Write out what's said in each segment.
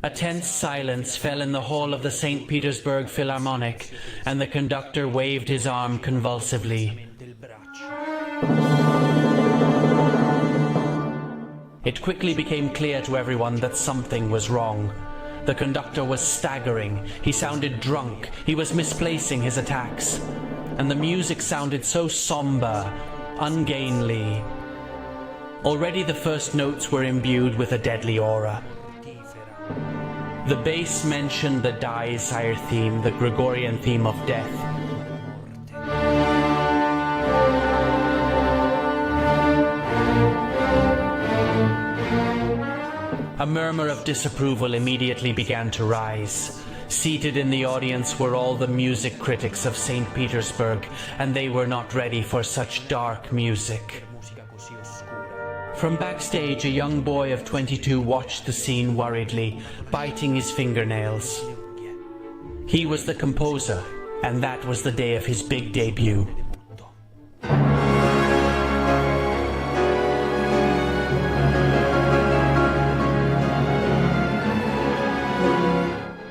A tense silence fell in the hall of the St. Petersburg Philharmonic, and the conductor waved his arm convulsively. It quickly became clear to everyone that something was wrong. The conductor was staggering, he sounded drunk, he was misplacing his attacks. And the music sounded so somber, ungainly. Already the first notes were imbued with a deadly aura. The bass mentioned the dies ire theme, the Gregorian theme of death. A murmur of disapproval immediately began to rise. Seated in the audience were all the music critics of St. Petersburg, and they were not ready for such dark music. From backstage, a young boy of 22 watched the scene worriedly, biting his fingernails. He was the composer, and that was the day of his big debut.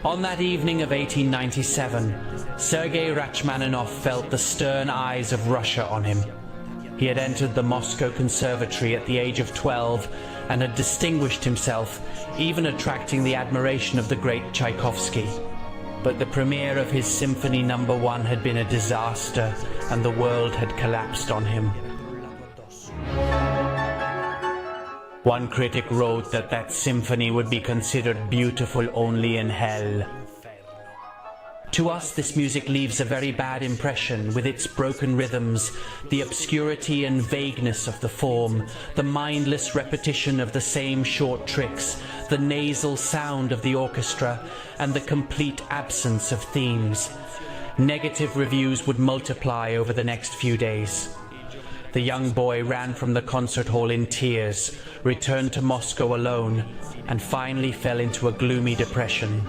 On that evening of 1897, Sergei Rachmaninov felt the stern eyes of Russia on him. He had entered the Moscow Conservatory at the age of 12 and had distinguished himself, even attracting the admiration of the great Tchaikovsky. But the premiere of his Symphony No. 1 had been a disaster, and the world had collapsed on him. One critic wrote that that symphony would be considered beautiful only in hell. To us, this music leaves a very bad impression, with its broken rhythms, the obscurity and vagueness of the form, the mindless repetition of the same short tricks, the nasal sound of the orchestra, and the complete absence of themes. Negative reviews would multiply over the next few days. The young boy ran from the concert hall in tears, returned to Moscow alone, and finally fell into a gloomy depression.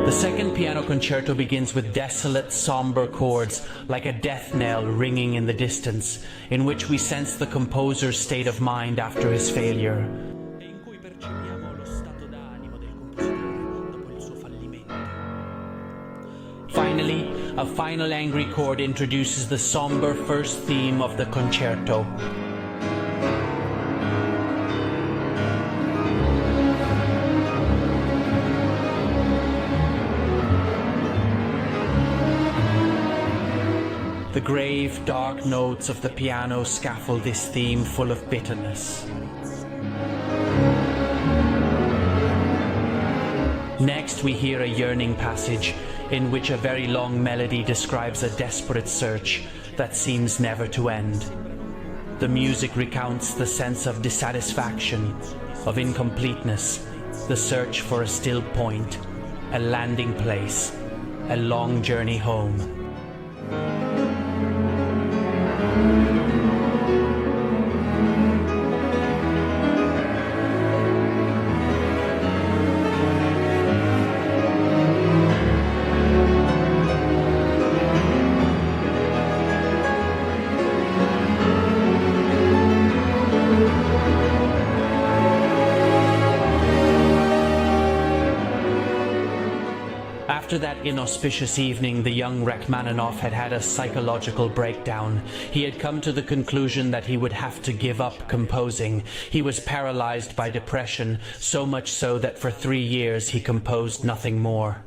The second piano concerto begins with desolate, somber chords, like a death knell ringing in the distance, in which we sense the composer's state of mind after his failure. Finally, a final angry chord introduces the somber first theme of the concerto. The grave, dark notes of the piano scaffold this theme full of bitterness. Next, we hear a yearning passage in which a very long melody describes a desperate search that seems never to end. The music recounts the sense of dissatisfaction, of incompleteness, the search for a still point, a landing place, a long journey home. After that inauspicious evening, the young Rachmaninov had had a psychological breakdown. He had come to the conclusion that he would have to give up composing. He was paralyzed by depression, so much so that for 3 years he composed nothing more.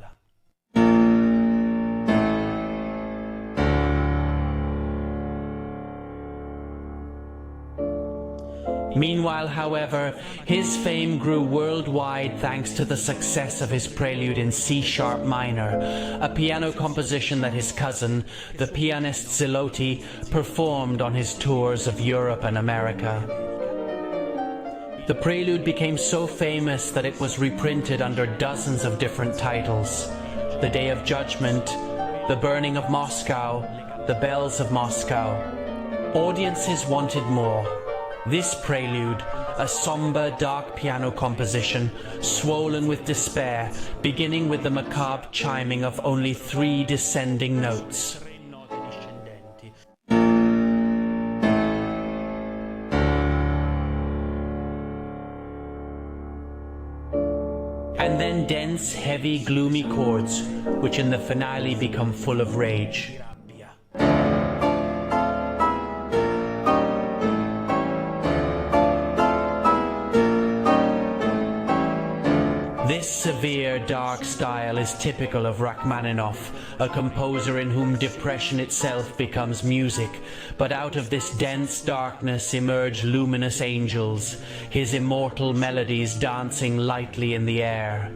Meanwhile, however, his fame grew worldwide thanks to the success of his Prelude in C-sharp minor, a piano composition that his cousin, the pianist Ziloti, performed on his tours of Europe and America. The Prelude became so famous that it was reprinted under dozens of different titles: The Day of Judgment, The Burning of Moscow, The Bells of Moscow. Audiences wanted more. This prelude, a somber, dark piano composition, swollen with despair, beginning with the macabre chiming of only 3 descending notes. And then dense, heavy, gloomy chords, which in the finale become full of rage. This severe, dark style is typical of Rachmaninov, a composer in whom depression itself becomes music. But out of this dense darkness emerge luminous angels, his immortal melodies dancing lightly in the air.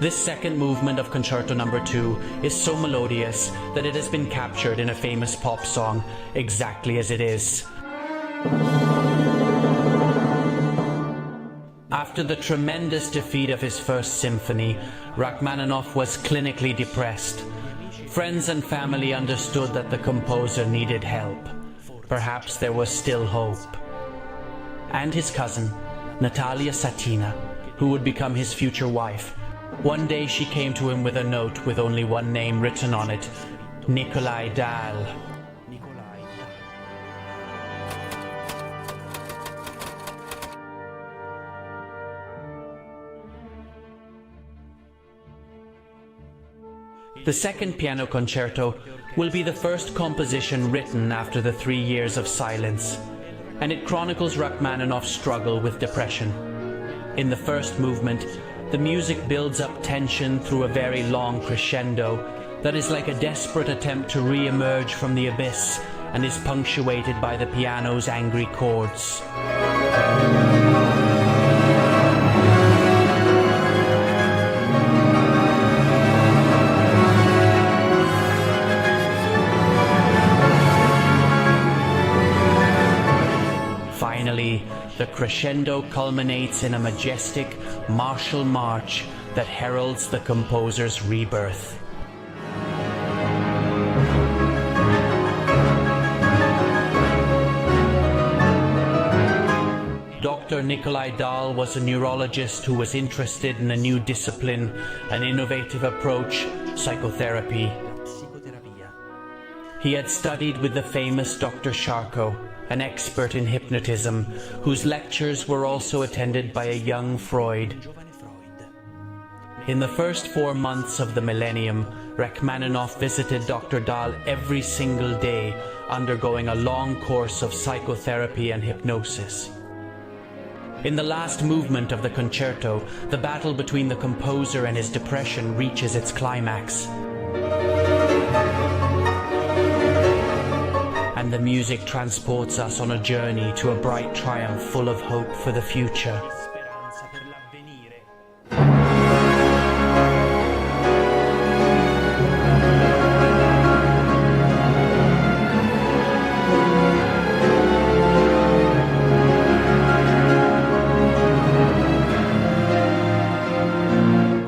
This second movement of Concerto No. 2 is so melodious that it has been captured in a famous pop song, exactly as it is. After the tremendous defeat of his first symphony, Rachmaninov was clinically depressed. Friends and family understood that the composer needed help. Perhaps there was still hope. And his cousin, Natalia Satina, who would become his future wife. One day she came to him with a note with only one name written on it, Nikolai Dahl. The second piano concerto will be the first composition written after the 3 years of silence, and it chronicles Rachmaninoff's struggle with depression. In the first movement, the music builds up tension through a very long crescendo that is like a desperate attempt to re-emerge from the abyss and is punctuated by the piano's angry chords. Finally, the crescendo culminates in a majestic, martial march that heralds the composer's rebirth. Dr. Nikolai Dahl was a neurologist who was interested in a new discipline, an innovative approach, psychotherapy. He had studied with the famous Dr. Charcot, an expert in hypnotism, whose lectures were also attended by a young Freud. In the first 4 months of the millennium, Rachmaninoff visited Dr. Dahl every single day, undergoing a long course of psychotherapy and hypnosis. In the last movement of the concerto, the battle between the composer and his depression reaches its climax. And the music transports us on a journey to a bright triumph full of hope for the future.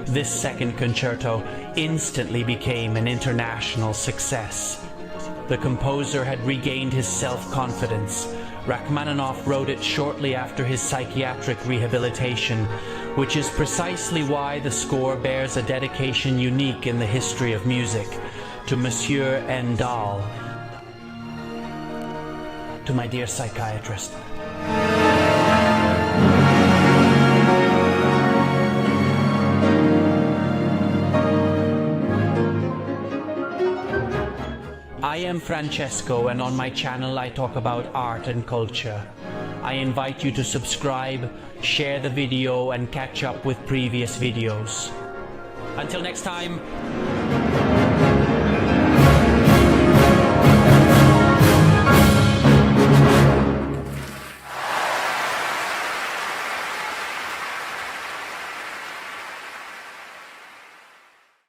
This second concerto instantly became an international success. The composer had regained his self-confidence. Rachmaninoff wrote it shortly after his psychiatric rehabilitation, which is precisely why the score bears a dedication unique in the history of music, to Monsieur N. Dahl, to my dear psychiatrist. I am Francesco, and on my channel I talk about art and culture. I invite you to subscribe, share the video and catch up with previous videos. Until next time.